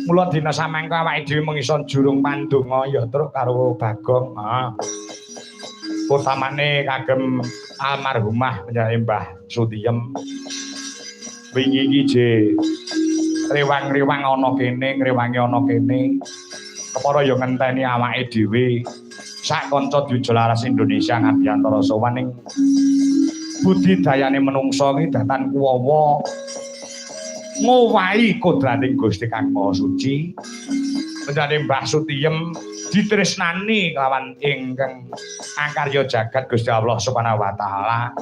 Mula dina samangke awake dhewe mengison jurung pandonga ya truk karo Bagong. Utamane kagem almarhumah penyanyi Mbah Sutiem. Wingi iki je rewang-rewang ana kene, ngrewangi ana kene. Kepara ya ngenteni awake dhewe sak kanca Dijolaras Indonesia ngabiyantara sowan ning budidayane menungsa iki datan kuwawa ngowahi kodraning Gusti Kang Maha Suci. Penjane Mbah Sutiem ditresnani kelawan ingkang angkarya jagat Gusti Allah Subhanahu wa taala.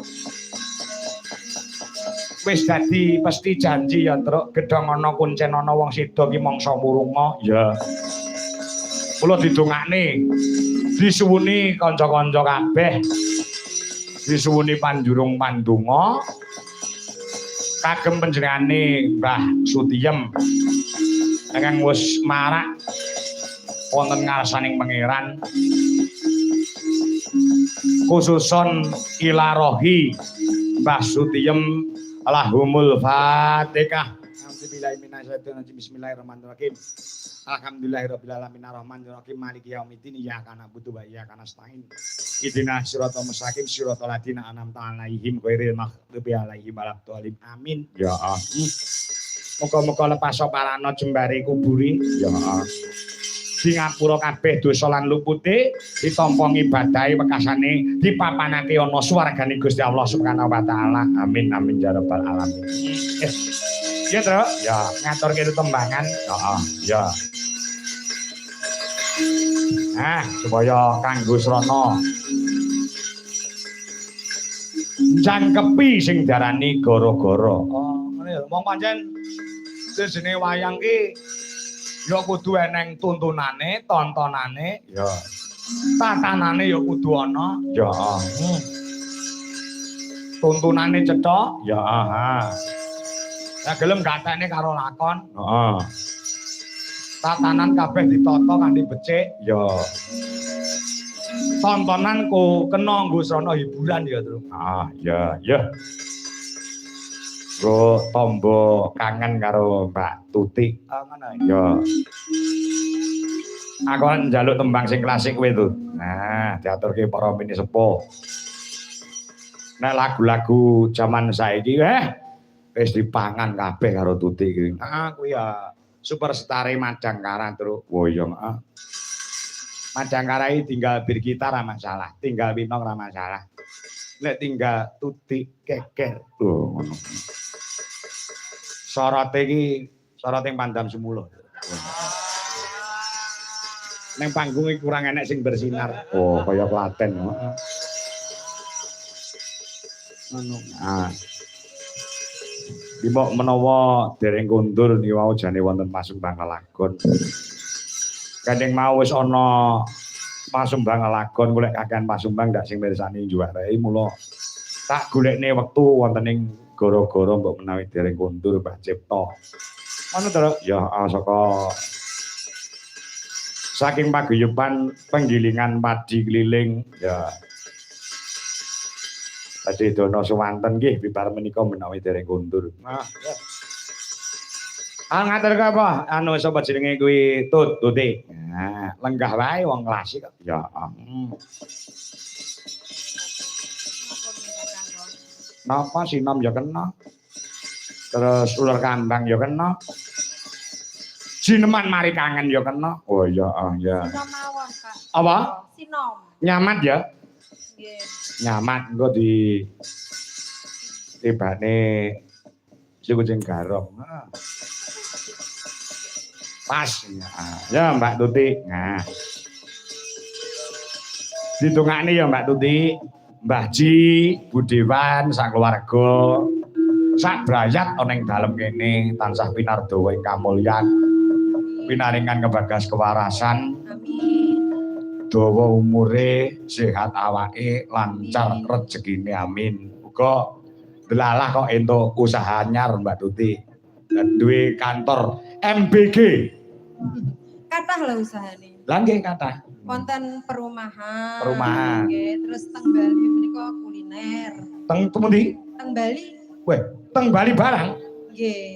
Wis dadi pesti janji ya, Truk. Gedhong ana kuncen ana wong sida ki mangsa murunga. Ya. Kula didongakne disuwuni kanca-kanca kabeh. Disuwuni panjurung pandonga kagem panjenengane Mbah Sutiem ingkang wis marak wonten ngarsaning pangeran khususon ilarohi Mbah Sutiem lahumul Fatihah. Bismillahirrahmanirrahim. Alhamdulillahirabbil alamin arrahmanirrahim maliki yaumiddin iyyaka na'budu wa iyyaka nasta'in. Ihdinas siratal mustaqim siratal ladzina an'amta 'alaihim ghairil maghdubi 'alaihim waladdallin. Amin. Ya Allah. Muga-muga lepas parana jembare kuburi. Ya Allah. Singapura kabeh dosa lan lupute ditampa ngibadahi wekasane dipapanake ana swargane Gusti Allah Subhanahu wa taala. Amin amin ya rabbal alamin. Ya, Truk. Ya, ngaturke tembangan. Heeh, ya. Supaya kanggo srana jangkepi sing diarani gara-gara. Ngene wong pancen jenenge wayang ki ya kudu eneng tuntunane, tontonane, ya. Tatanane ya kudu ana, ya. Tuntunane cethok, ya. Ya gelem gatekne karo lakon, heeh. Tatanan kabeh ditata kanthi becik, ya. Tontonan ku kena nggo srana hiburan ya, Tru. Ya, ya. Go tombo kangen karo Mbak Tuti. Ngono ya. Aku kan njaluk tembang sing klasik kowe to. Nah, diaturke para mini sepuh. Nek lagu-lagu zaman saiki wis dipangan kabeh karo Tuti iki. Kuwi ya superstar Madangkara, Tru. Oh iya, heeh. Madangkara iki tinggal bir gitar ra masalah, tinggal winong ra masalah. Nek tinggal Tuti keker. Oh, ngono. Sorote iki sorote pandam semula. Ning panggung iki kurang enek sing bersinar. Oh, kaya Klaten, heeh. Ngono. Dimok menawa dereng kondur niki wau jane wonten Pasumbang Lagon. Gandeng mau wis ana Pasumbang Lagon golek kakehan Pasumbang ndak sing mirsani juarai mula tak golekne wektu wonten ing gara-gara mbok menawi dereng kondur Mbah Cipta. Ngono to, ya saka saking paguyuban penggilingan padi keliling ya. Badhe dono suwanten nggih bibar menika menawi dereng kondur. Nah, ya. Ngatur apa? Anu sapa jenenge kuwi Tuti. Nah, lenggah wae wong klasik kok. Ya. Napa sinom ya kena. Terus ular kambang ya kena. Sineman mari kangen ya kena. Oh iya, ya. Sinom mawon, Kak. Apa? Sinom. Nyamat ya? Nggih. Nyamat engko di tibane si kucing garong. Pas. Ya Mbak Tuti. Nah. Ditungakne ya Mbak Tuti. Mbah Ji, Budewan, sak keluarga, sak brayat ana ing dalem kene tansah pinardawa ing kamulyan, pinaringan kebagas kewarasan, Amin. dawa umure, sehat awake, lancar rezekine, amin. Uga delalah kok entuk usaha anyar Mbak Tuti. Duwe kantor MBG. Kathah lho usahane. Lah nggih kathah. Wonten perumahan. Perumahan. Nggih, terus teng Bali menika kuliner. Teng pundi? Teng Bali. Weh, teng Bali barang. Nggih.